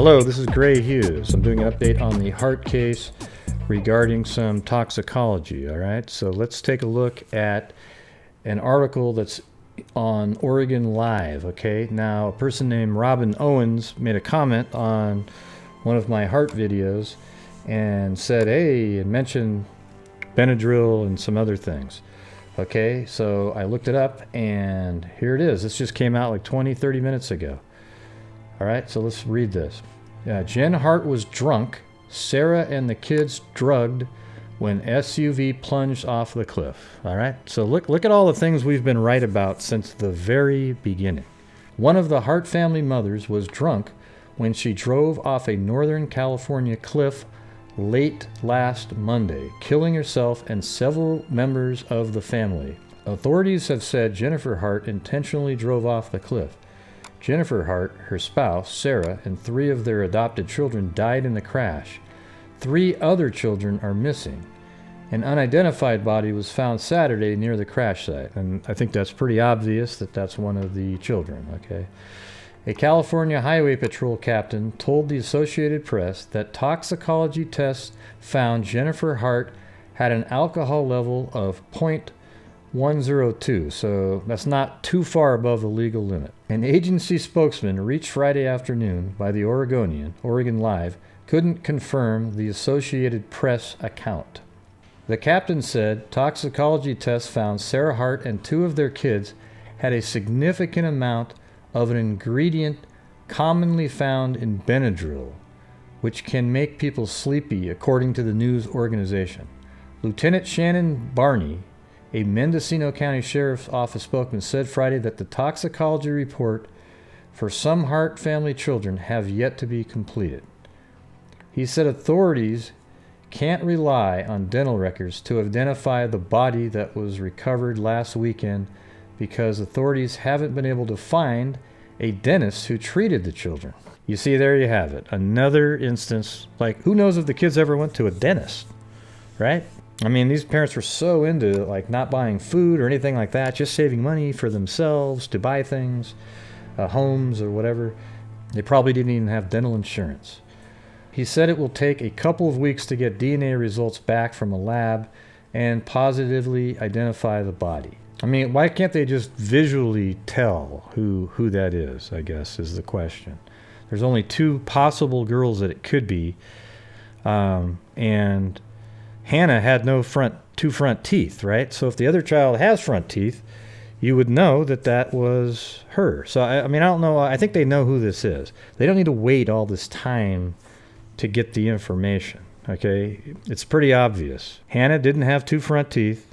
Hello, this is Gray Hughes. I'm doing an update on the Hart case regarding some toxicology, all right? So let's take a look at an article that's on Oregon Live, okay? Now, a person named Robin Owens made a comment on one of my Hart videos and said, hey, and mentioned benadryl and some other things. Okay, so I looked it up and here it is. This just came out like 20-30 minutes ago. All right, so let's read this. Jen Hart was drunk. Sarah and the kids drugged when SUV plunged off the cliff. All right, so look at all the things we've been right about since the very beginning. One of the Hart family mothers was drunk when she drove off a Northern California cliff late last Monday, killing herself and several members of the family. Authorities have said Jennifer Hart intentionally drove off the cliff. Jennifer Hart, her spouse, Sarah, and 3 of their adopted children died in the crash. 3 other children are missing. An unidentified body was found Saturday near the crash site, and I think that's pretty obvious that that's one of the children, okay? A California Highway Patrol captain told the Associated Press that toxicology tests found Jennifer Hart had an alcohol level of 0.102, so that's not too far above the legal limit. An agency spokesman reached Friday afternoon by the Oregonian, Oregon Live, couldn't confirm the Associated Press account. The captain said toxicology tests found Sarah Hart and 2 of their kids had a significant amount of an ingredient commonly found in benadryl, which can make people sleepy, according to the news organization. Lieutenant Shannon Barney, a Mendocino County Sheriff's Office spokesman, said Friday that the toxicology report for some Hart family children have yet to be completed. He said authorities can't rely on dental records to identify the body that was recovered last weekend because authorities haven't been able to find a dentist who treated the children. You see, there you have it. Another instance, like, who knows if the kids ever went to a dentist, right? I mean, these parents were so into, like, not buying food or anything like that, just saving money for themselves to buy things, homes or whatever. They probably didn't even have dental insurance. He said it will take a couple of weeks to get DNA results back from a lab and positively identify the body. I mean, why can't they just visually tell who that is, I guess, is the question. There's only 2 possible girls that it could be. And Hannah had no 2 front teeth, right? So if the other child has front teeth, you would know that was her. So, I mean, I don't know. I think they know who this is. They don't need to wait all this time to get the information, okay? It's pretty obvious. Hannah didn't have 2 front teeth.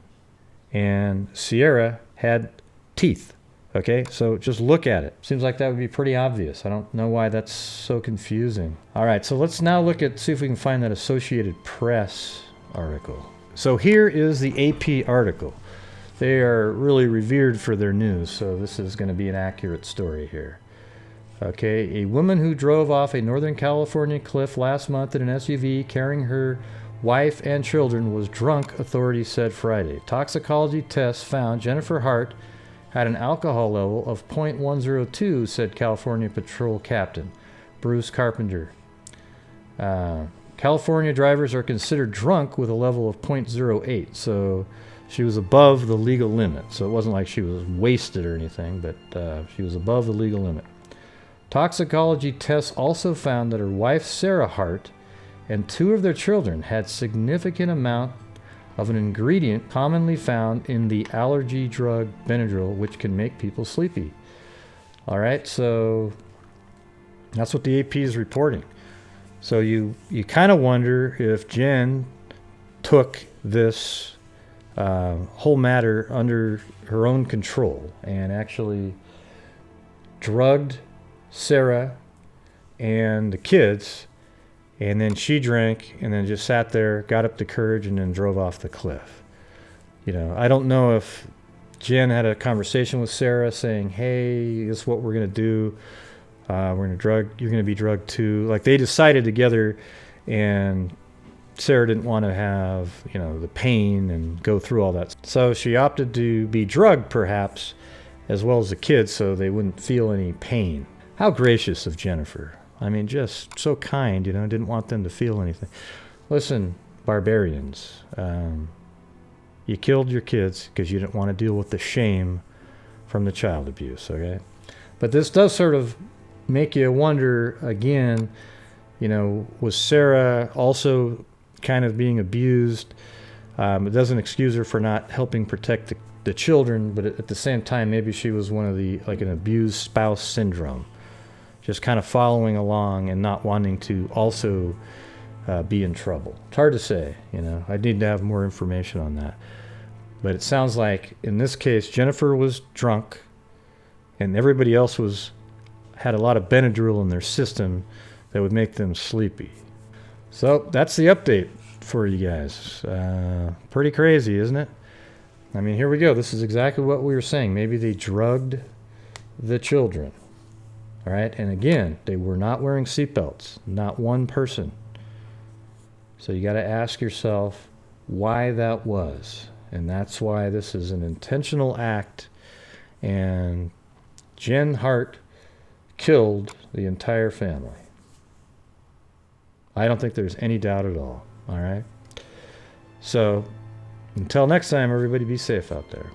And Sierra had teeth, okay? So just look at it. Seems like that would be pretty obvious. I don't know why that's so confusing. All right, so let's now see if we can find that Associated Press article. So here is the AP article. They are really revered for their news, so this is going to be an accurate story here. Okay, a woman who drove off a Northern California cliff last month in an SUV carrying her wife and children was drunk, authorities said Friday. Toxicology tests found Jennifer Hart had an alcohol level of 0.102, said California Patrol Captain Bruce Carpenter. California drivers are considered drunk with a level of 0.08, so she was above the legal limit. So it wasn't like she was wasted or anything, but she was above the legal limit. Toxicology tests also found that her wife, Sarah Hart, and 2 of their children had significant amount of an ingredient commonly found in the allergy drug benadryl, which can make people sleepy. All right, so that's what the AP is reporting. So you kind of wonder if Jen took this whole matter under her own control and actually drugged Sarah and the kids, and then she drank and then just sat there, got up the courage, and then drove off the cliff. You know, I don't know if Jen had a conversation with Sarah saying, hey, this is what we're going to do. You're going to be drugged too. Like, they decided together, and Sarah didn't want to have, the pain and go through all that. So she opted to be drugged, perhaps, as well as the kids, so they wouldn't feel any pain. How gracious of Jennifer. I mean, just so kind, you know, didn't want them to feel anything. Listen, barbarians, you killed your kids because you didn't want to deal with the shame from the child abuse, okay? But this does sort of make you wonder again, you know, was Sarah also kind of being abused? It doesn't excuse her for not helping protect the children, but at the same time, maybe she was one of the, like, an abused spouse syndrome, just kind of following along and not wanting to also be in trouble. It's hard to say, you know. I need to have more information on that. But it sounds like in this case, Jennifer was drunk, and everybody else had a lot of benadryl in their system that would make them sleepy. So that's the update for you guys. Pretty crazy, isn't it? I mean, here we go. This is exactly what we were saying. Maybe they drugged the children. All right? And again, they were not wearing seatbelts. Not one person. So you got to ask yourself why that was. And that's why this is an intentional act. And Jen Hart killed the entire family. I don't think there's any doubt at all. All right? So, until next time, everybody be safe out there.